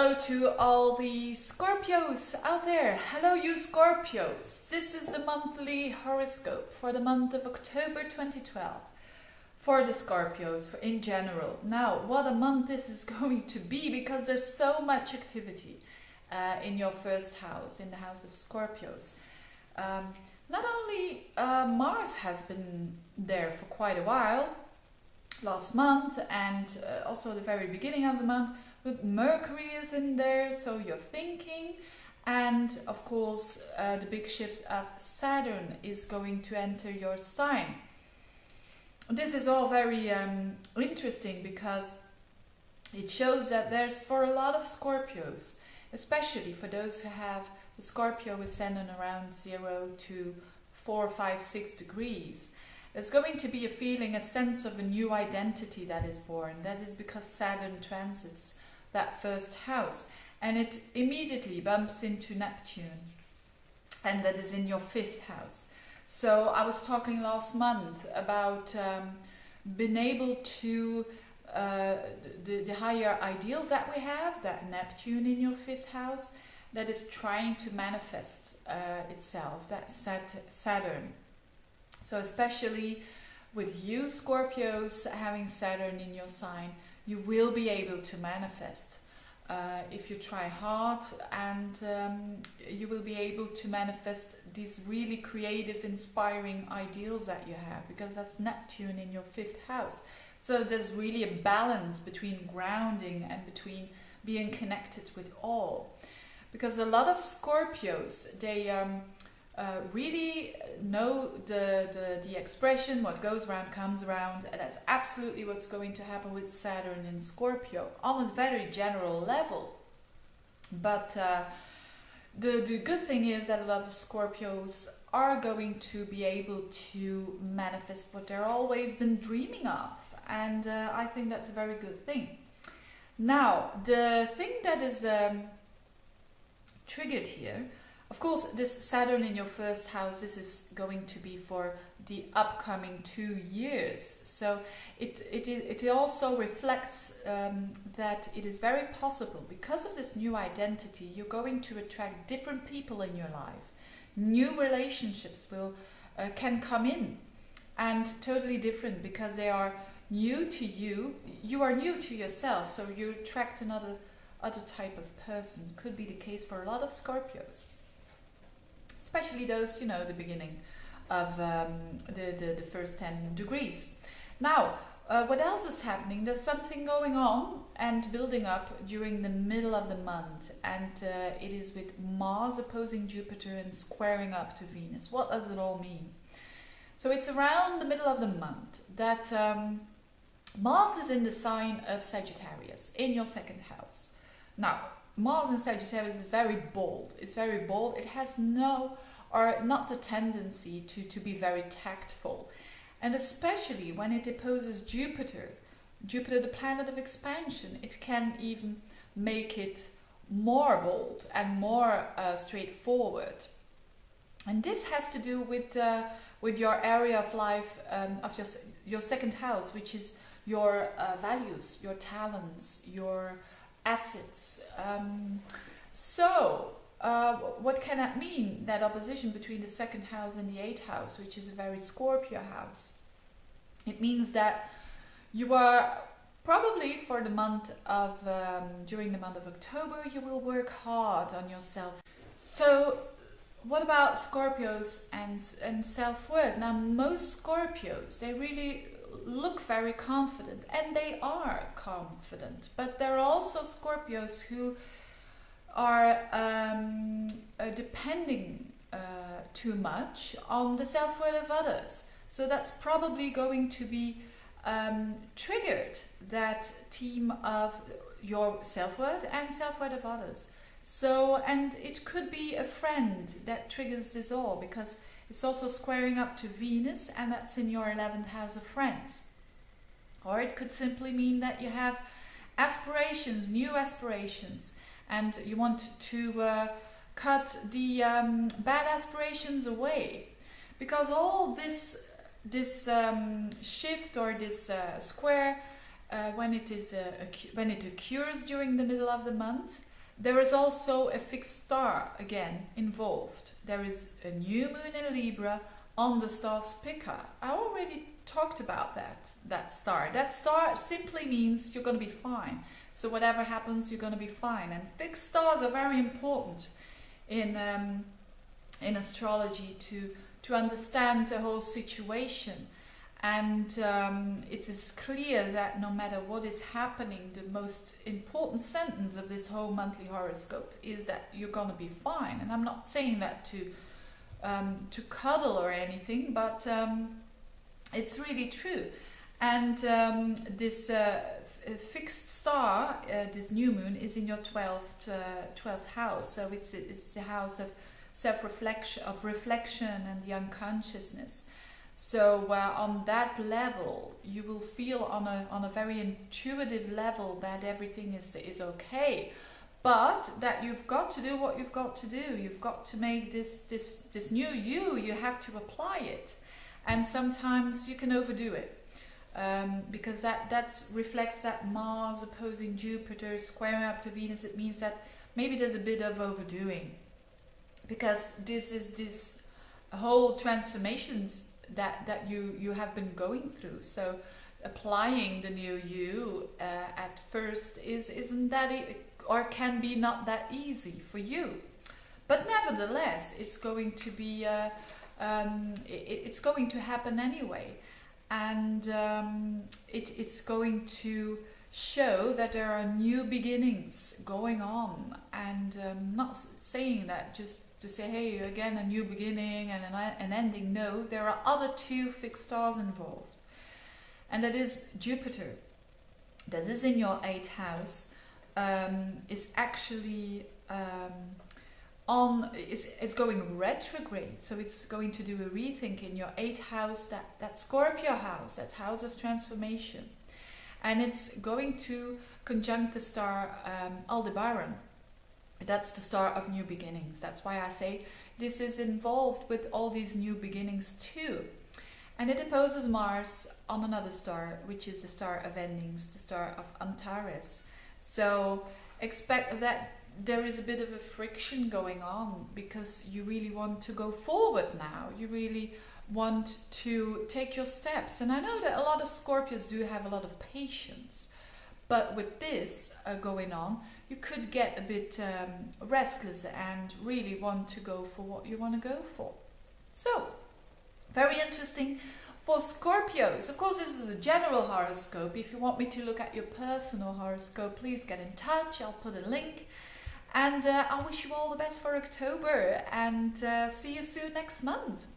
Hello to all the Scorpios out there. Hello you Scorpios. This is the monthly horoscope for the month of October 2012 for the Scorpios in general. Now, what a month this is going to be, because there's so much activity in your first house, in the house of Scorpios. Not only Mars has been there for quite a while, last month, and also the very beginning of the month, but Mercury is in there, so you're thinking, and of course the big shift of Saturn is going to enter your sign. This is all very interesting, because it shows that there's, for a lot of Scorpios, especially for those who have the Scorpio ascendant around 0 to 4, 5, 6 degrees, there's going to be a feeling, a sense of a new identity that is born. That is because Saturn transits that first house, and it immediately bumps into Neptune, and that is in your fifth house. So I was talking last month about being able to the higher ideals that we have, that Neptune in your fifth house, that is trying to manifest itself, that Saturn. So especially with you Scorpios having Saturn in your sign, you will be able to manifest if you try hard, and you will be able to manifest these really creative, inspiring ideals that you have, because that's Neptune in your fifth house. So there's really a balance between grounding and between being connected with all. Because a lot of Scorpios, they really know the expression, what goes around comes around, and that's absolutely what's going to happen with Saturn in Scorpio on a very general level. But the good thing is that a lot of Scorpios are going to be able to manifest what they've always been dreaming of, and I think that's a very good thing. Now, the thing that is triggered here, of course, this Saturn in your first house, this is going to be for the upcoming 2 years. So it also reflects that it is very possible, because of this new identity, you're going to attract different people in your life. New relationships can come in, and totally different, because they are new to you. You are new to yourself, so you attract another type of person. Could be the case for a lot of Scorpios. Especially those, you know, the beginning of the first 10 degrees. Now, what else is happening? There's something going on and building up during the middle of the month, and it is with Mars opposing Jupiter and squaring up to Venus. What does it all mean? So it's around the middle of the month that Mars is in the sign of Sagittarius, in your second house. Now, Mars in Sagittarius is very bold. It's very bold. It has not the tendency to be very tactful. And especially when it opposes Jupiter, the planet of expansion, it can even make it more bold and more straightforward. And this has to do with your area of life, of your second house, which is your values, your talents, your assets. What can that mean? That opposition between the second house and the eighth house, which is a very Scorpio house. It means that you are probably for the month of during the month of October, you will work hard on yourself. So what about Scorpios and self-worth? Now, most Scorpios, they really look very confident, and they are confident, but there are also Scorpios who are depending too much on the self-worth of others. So that's probably going to be triggered, that theme of your self-worth and self-worth of others. So, and it could be a friend that triggers this all, because it's also squaring up to Venus, and that's in your 11th house of friends. Or it could simply mean that you have aspirations, new aspirations, and you want to cut the bad aspirations away. Because all this shift, or this square, when it occurs during the middle of the month, there is also a fixed star again involved. There is a new moon in Libra on the star Spica. I already talked about that star. That star simply means you're going to be fine. So whatever happens, you're going to be fine. And fixed stars are very important in astrology to understand the whole situation. And it is clear that no matter what is happening, the most important sentence of this whole monthly horoscope is that you're going to be fine. And I'm not saying that to cuddle or anything, but it's really true. And this fixed star, this new moon, is in your 12th house. So it's the house of self-reflection, of reflection and the unconsciousness. So on that level, you will feel on a very intuitive level that everything is okay, but that you've got to do what you've got to do. You've got to make this new you. You have to apply it, and sometimes you can overdo it because that reflects that Mars opposing Jupiter, squaring up to Venus. It means that maybe there's a bit of overdoing, because this whole transformations that you have been going through. So applying the new you at first isn't that or can be not that easy for you, but nevertheless it's going to be it's going to happen anyway, and it's going to show that there are new beginnings going on. And not saying that just to say, hey, again, a new beginning and an ending. No, there are other two fixed stars involved. And that is Jupiter, that is in your 8th house, is actually it's going retrograde. So it's going to do a rethink in your 8th house, that Scorpio house, that house of transformation. And it's going to conjunct the star Aldebaran. That's the star of new beginnings. That's why I say this is involved with all these new beginnings too. And it opposes Mars on another star, which is the star of endings, the star of Antares. So expect that there is a bit of a friction going on, because you really want to go forward now. You really want to take your steps. And I know that a lot of Scorpios do have a lot of patience, but with this going on, you could get a bit restless and really want to go for what you want to go for. So, very interesting for Scorpios. Of course, this is a general horoscope. If you want me to look at your personal horoscope, please get in touch. I'll put a link. And I wish you all the best for October, and see you soon next month.